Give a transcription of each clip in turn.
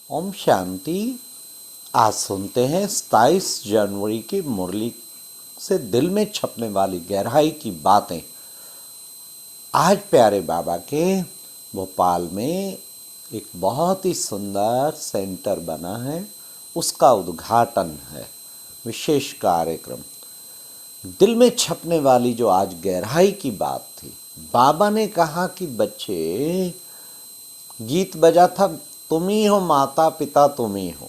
ओम शांति। आज सुनते हैं 27 जनवरी की मुरली से दिल में छपने वाली गहराई की बातें। आज प्यारे बाबा के भोपाल में एक बहुत ही सुंदर सेंटर बना है, उसका उद्घाटन है। विशेष कार्यक्रम दिल में छपने वाली जो आज गहराई की बात थी। बाबा ने कहा कि बच्चे, गीत बजा था, तुम ही हो माता पिता, तुम ही हो।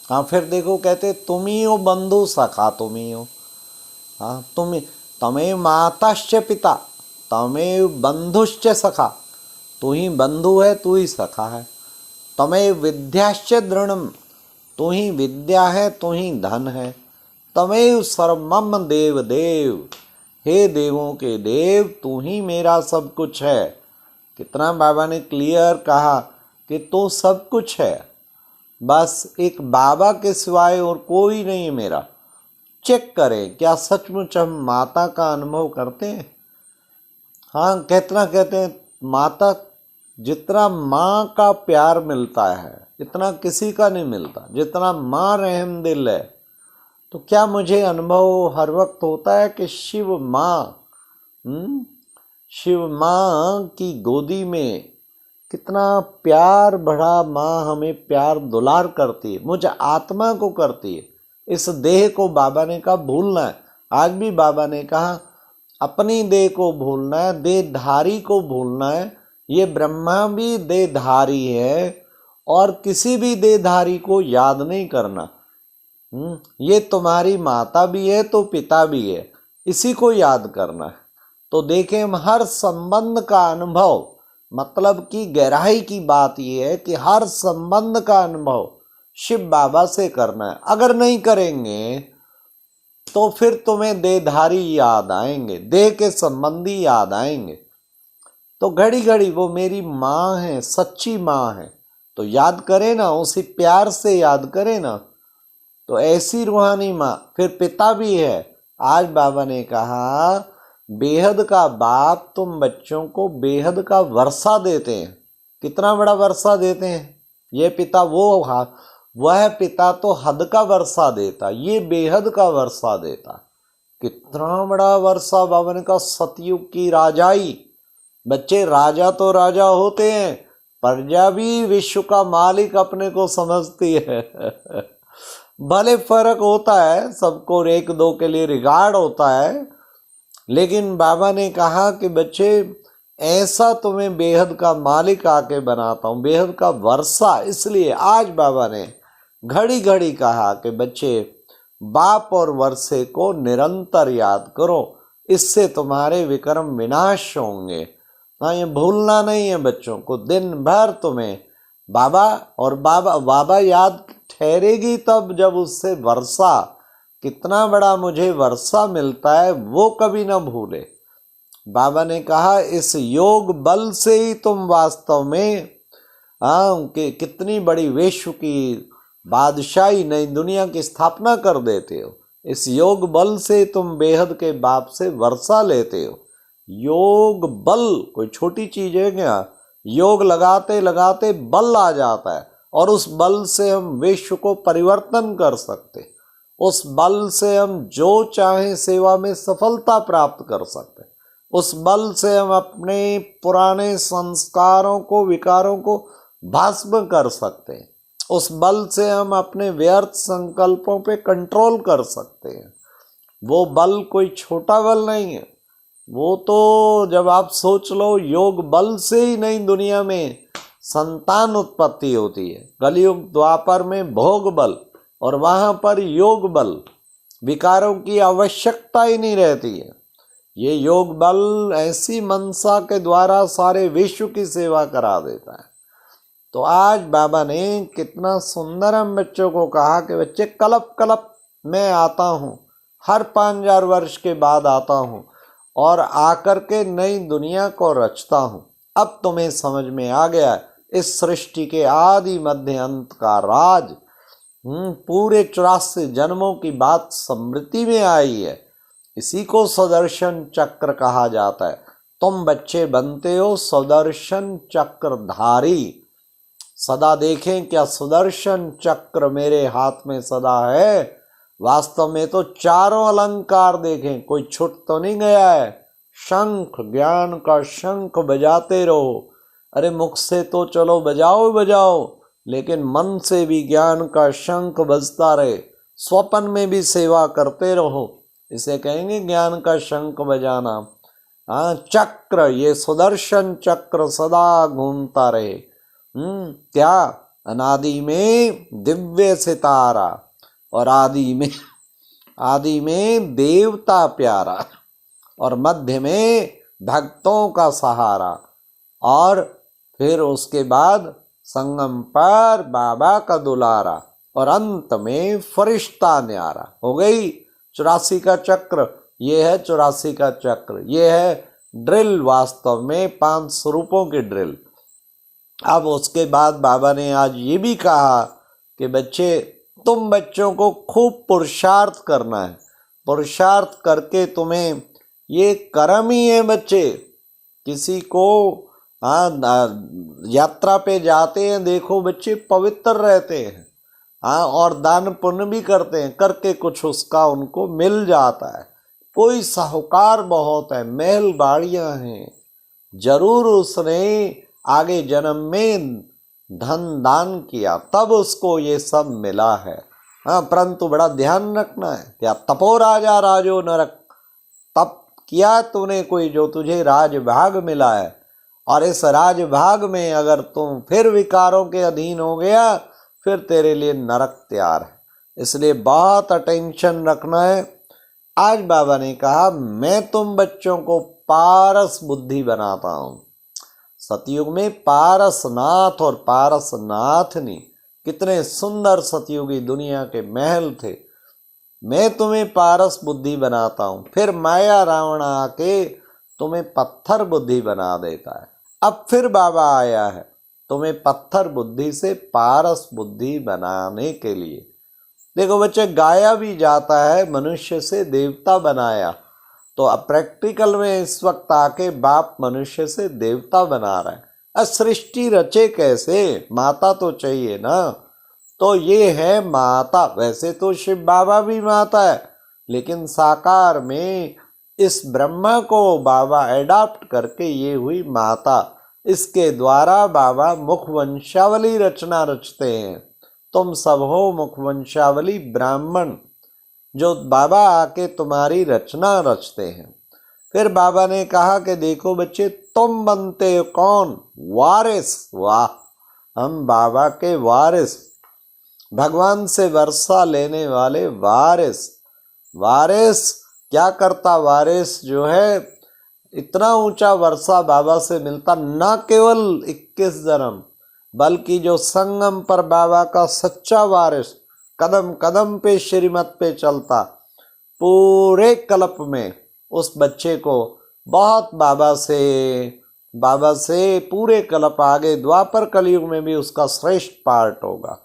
हाँ, फिर देखो कहते तुम ही हो बंधु सखा, तुम ही हो। हाँ, तमें माताश्च पिता, तमें बंधुश्च सखा। तू ही बंधु है, तू ही सखा है। तमें विद्याश्च दृढ़म, तू ही विद्या है, तू ही धन है। तमें सर्वमम देव देव, हे देवों के देव, तू ही मेरा सब कुछ है। कितना बाबा ने क्लियर कहा कि तो सब कुछ है, बस एक बाबा के सिवाय और कोई नहीं है मेरा। चेक करें क्या सचमुच हम माता का अनुभव करते हैं। हाँ, कितना कहते हैं माता, जितना माँ का प्यार मिलता है इतना किसी का नहीं मिलता, जितना माँ रहम दिल है। तो क्या मुझे अनुभव हर वक्त होता है कि शिव माँ की गोदी में कितना प्यार भरा माँ हमें प्यार दुलार करती है, मुझे आत्मा को करती है। इस देह को बाबा ने कहा भूलना है। आज भी बाबा ने कहा अपनी देह को भूलना है, देहधारी को भूलना है। ये ब्रह्मा भी देहधारी है और किसी भी देहधारी को याद नहीं करना। ये तुम्हारी माता भी है तो पिता भी है, इसी को याद करना है। तो देखें, हम हर संबंध का अनुभव, मतलब कि गहराई की बात यह है कि हर संबंध का अनुभव शिव बाबा से करना है। अगर नहीं करेंगे तो फिर तुम्हें देहधारी याद आएंगे, देह के संबंधी याद आएंगे। तो घड़ी घड़ी वो मेरी माँ है, सच्ची माँ है, तो याद करे ना, उसी प्यार से याद करे ना। तो ऐसी रूहानी माँ, फिर पिता भी है। आज बाबा ने कहा बेहद का बाप तुम बच्चों को बेहद का वर्षा देते हैं। कितना बड़ा वर्षा देते हैं ये पिता। वह पिता तो हद का वर्षा देता, ये बेहद का वर्षा देता। कितना बड़ा वर्षा। बाबा ने कहा सतयुग की राजाई। बच्चे, राजा तो राजा होते हैं, प्रजा भी विश्व का मालिक अपने को समझती है। भले फर्क होता है, सबको एक दो के लिए रिगार्ड होता है, लेकिन बाबा ने कहा कि बच्चे ऐसा तुम्हें बेहद का मालिक आके बनाता हूँ, बेहद का वर्षा। इसलिए आज बाबा ने घड़ी घड़ी कहा कि बच्चे बाप और वर्षे को निरंतर याद करो, इससे तुम्हारे विक्रम विनाश होंगे। हाँ, ये भूलना नहीं है बच्चों को। दिन भर तुम्हें बाबा और बाबा याद ठहरेगी तब जब उससे वर्षा, कितना बड़ा मुझे वर्षा मिलता है, वो कभी ना भूले। बाबा ने कहा इस योग बल से ही तुम वास्तव में कितनी बड़ी विश्व की बादशाही, नई दुनिया की स्थापना कर देते हो। इस योग बल से तुम बेहद के बाप से वर्षा लेते हो। योग बल कोई छोटी चीज है क्या? योग लगाते लगाते बल आ जाता है और उस बल से हम विश्व को परिवर्तन कर सकते। उस बल से हम जो चाहे सेवा में सफलता प्राप्त कर सकते। उस बल से हम अपने पुराने संस्कारों को, विकारों को भस्म कर सकते हैं। उस बल से हम अपने व्यर्थ संकल्पों पे कंट्रोल कर सकते हैं। वो बल कोई छोटा बल नहीं है। वो तो जब आप सोच लो, योग बल से ही नई दुनिया में संतान उत्पत्ति होती है। कलयुग द्वापर में भोग बल और वहां पर योग बल, विकारों की आवश्यकता ही नहीं रहती है। ये योग बल ऐसी मनसा के द्वारा सारे विश्व की सेवा करा देता है। तो आज बाबा ने कितना सुंदर हम बच्चों को कहा कि बच्चे कलप कलप मैं आता हूँ, हर 5000 वर्ष के बाद आता हूँ और आकर के नई दुनिया को रचता हूँ। अब तुम्हें समझ में आ गया इस सृष्टि के आदि मध्य अंत का राज। पूरे 84 जन्मों की बात स्मृति में आई है। इसी को सुदर्शन चक्र कहा जाता है। तुम बच्चे बनते हो सुदर्शन चक्रधारी। सदा देखें क्या सुदर्शन चक्र मेरे हाथ में सदा है। वास्तव में तो चारों अलंकार देखें, कोई छूट तो नहीं गया है। शंख, ज्ञान का शंख बजाते रहो। अरे मुख से तो चलो बजाओ बजाओ, लेकिन मन से भी ज्ञान का शंख बजता रहे। स्वप्न में भी सेवा करते रहो, इसे कहेंगे ज्ञान का शंख बजाना। हाँ, चक्र, ये सुदर्शन चक्र सदा घूमता रहे। क्या अनादि में दिव्य सितारा और आदि में देवता प्यारा और मध्य में भक्तों का सहारा और फिर उसके बाद संगम पर बाबा का दुलारा और अंत में फरिश्ता न्यारा। हो गई 84 का चक्र। ये है 84 का चक्र, ये है ड्रिल, वास्तव में 5 स्वरूपों की ड्रिल। अब उसके बाद बाबा ने आज ये भी कहा कि बच्चे, तुम बच्चों को खूब पुरुषार्थ करना है। पुरुषार्थ करके तुम्हें, ये कर्म ही है बच्चे। किसी को यात्रा पे जाते हैं, देखो बच्चे पवित्र रहते हैं, और दान पुण्य भी करते हैं, करके कुछ उसका उनको मिल जाता है। कोई साहूकार बहुत है, महल बाड़ियां हैं, जरूर उसने आगे जन्म में धन दान किया, तब उसको ये सब मिला है। परंतु बड़ा ध्यान रखना है, क्या तपो राजा राजो नरक, तप किया तूने कोई जो तुझे राजभाग मिला है, और इस राजभाग में अगर तुम फिर विकारों के अधीन हो गया, फिर तेरे लिए नरक तैयार है। इसलिए बहुत अटेंशन रखना है। आज बाबा ने कहा, मैं तुम बच्चों को पारस बुद्धि बनाता हूं। सतयुग में पारसनाथ और पारसनाथनी, कितने सुंदर सतयुगी दुनिया के महल थे। मैं तुम्हें पारस बुद्धि बनाता हूं, फिर माया रावण आके तुम्हें पत्थर बुद्धि बना देता है। अब फिर बाबा आया है तुम्हें पत्थर बुद्धि से पारस बुद्धि बनाने के लिए। देखो बच्चे, गाया भी जाता है मनुष्य से देवता बनाया, तो अब प्रैक्टिकल में इस वक्त आके बाप मनुष्य से देवता बना रहा है। अब सृष्टि रचे कैसे, माता तो चाहिए ना। तो ये है माता। वैसे तो शिव बाबा भी माता है, लेकिन साकार में इस ब्रह्मा को बाबा एडॉप्ट करके ये हुई माता। इसके द्वारा बाबा मुखवंशावली रचना रचते हैं। तुम सब हो मुखवंशावली ब्राह्मण, जो बाबा आके तुम्हारी रचना रचते हैं। फिर बाबा ने कहा कि देखो बच्चे, तुम बनते हो कौन, वारिस। वाह, हम बाबा के वारिस, भगवान से वर्षा लेने वाले वारिस। वारिस क्या करता, वारिस जो है इतना ऊंचा वर्षा बाबा से मिलता, न केवल 21 जन्म, बल्कि जो संगम पर बाबा का सच्चा वारिस, कदम कदम पे श्रीमत पे चलता, पूरे कल्प में उस बच्चे को बहुत बाबा से पूरे कल्प आगे द्वापर कलयुग में भी उसका श्रेष्ठ पार्ट होगा।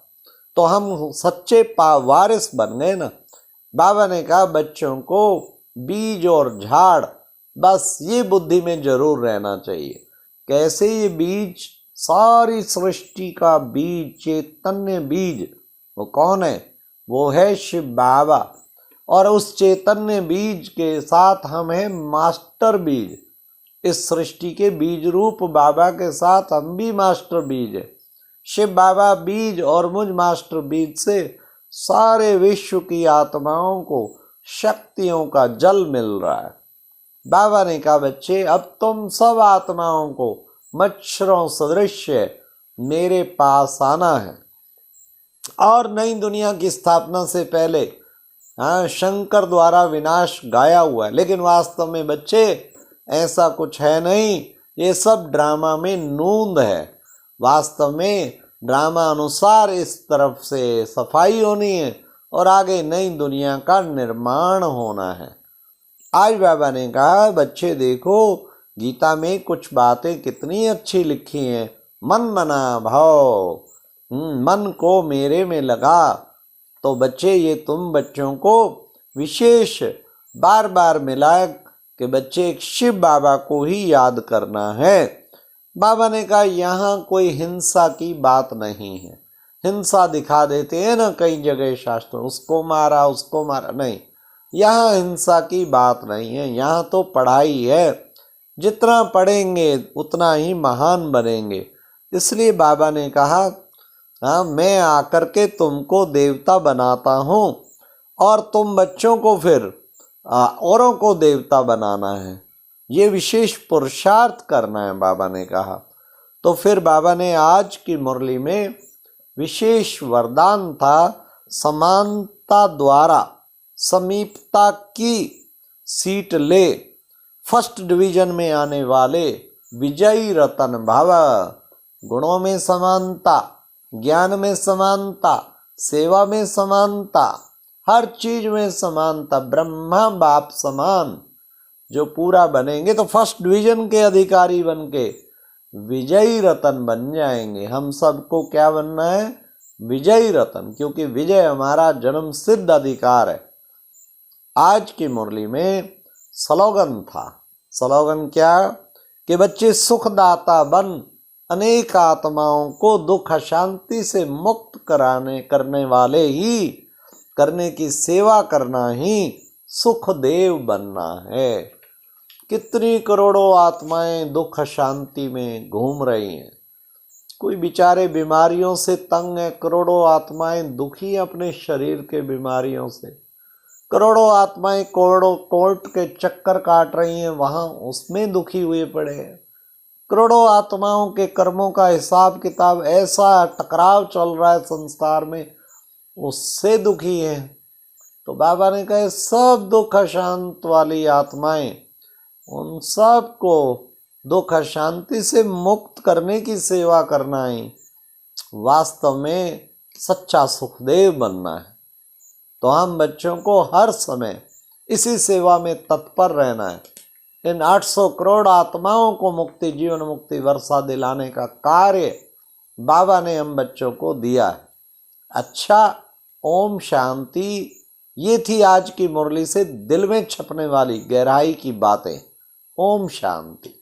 तो हम सच्चे वारिस बन गए ना। बाबा ने कहा बच्चों को बीज और झाड़, बस ये बुद्धि में जरूर रहना चाहिए। कैसे ये बीज, सारी सृष्टि का बीज, चैतन्य बीज, वो कौन है, वो है शिव बाबा। और उस चैतन्य बीज के साथ हम हैं मास्टर बीज। इस सृष्टि के बीज रूप बाबा के साथ हम भी मास्टर बीज है। शिव बाबा बीज और मुझ मास्टर बीज से सारे विश्व की आत्माओं को शक्तियों का जल मिल रहा है। बाबा ने कहा बच्चे, अब तुम सब आत्माओं को मच्छरों सदृश मेरे पास आना है। और नई दुनिया की स्थापना से पहले शंकर द्वारा विनाश गाया हुआ है, लेकिन वास्तव में बच्चे ऐसा कुछ है नहीं। ये सब ड्रामा में नूंद है। वास्तव में ड्रामा अनुसार इस तरफ से सफाई होनी है और आगे नई दुनिया का निर्माण होना है। आज बाबा ने कहा बच्चे देखो, गीता में कुछ बातें कितनी अच्छी लिखी हैं। मन मना भाव, मन को मेरे में लगा। तो बच्चे, ये तुम बच्चों को विशेष बार बार मिला कि बच्चे एक शिव बाबा को ही याद करना है। बाबा ने कहा यहाँ कोई हिंसा की बात नहीं है। हिंसा दिखा देते हैं ना कई जगह शास्त्र, उसको मारा, नहीं, यहाँ हिंसा की बात नहीं है। यहाँ तो पढ़ाई है, जितना पढ़ेंगे उतना ही महान बनेंगे। इसलिए बाबा ने कहा हाँ, मैं आकर के तुमको देवता बनाता हूँ और तुम बच्चों को फिर औरों को देवता बनाना है, ये विशेष पुरुषार्थ करना है, बाबा ने कहा। तो फिर बाबा ने आज की मुरली में विशेष वरदान था, समानता द्वारा समीपता की सीट ले, फर्स्ट डिवीजन में आने वाले विजयी रतन भव। गुणों में समानता, ज्ञान में समानता, सेवा में समानता, हर चीज में समानता, ब्रह्मा बाप समान जो पूरा बनेंगे तो फर्स्ट डिवीजन के अधिकारी बन के विजयी रतन बन जाएंगे। हम सबको क्या बनना है? विजयी रतन, क्योंकि विजय हमारा जन्म सिद्ध अधिकार है। आज की मुरली में स्लोगन था। स्लोगन क्या? कि बच्चे सुखदाता बन, अनेक आत्माओं को दुख अशांति से मुक्त करने वाले ही, करने की सेवा करना ही सुखदेव बनना है। कितनी करोड़ों आत्माएं दुख अशांति में घूम रही हैं। कोई बेचारे बीमारियों से तंग है, करोड़ों आत्माएं दुखी अपने शरीर के बीमारियों से। करोड़ों आत्माएं कोर्ट के चक्कर काट रही हैं, वहां उसमें दुखी हुए पड़े हैं। करोड़ों आत्माओं के कर्मों का हिसाब किताब, ऐसा टकराव चल रहा है संसार में, उससे दुखी है। तो बाबा ने कहा सब दुख अशांत वाली आत्माएं, उन सब को दुख अशांति से मुक्त करने की सेवा करना ही वास्तव में सच्चा सुखदेव बनना है। तो हम बच्चों को हर समय इसी सेवा में तत्पर रहना है। इन 800 करोड़ आत्माओं को मुक्ति, जीवन मुक्ति वर्षा दिलाने का कार्य बाबा ने हम बच्चों को दिया है। अच्छा, ओम शांति। ये थी आज की मुरली से दिल में छपने वाली गहराई की बातें। ओम शांति।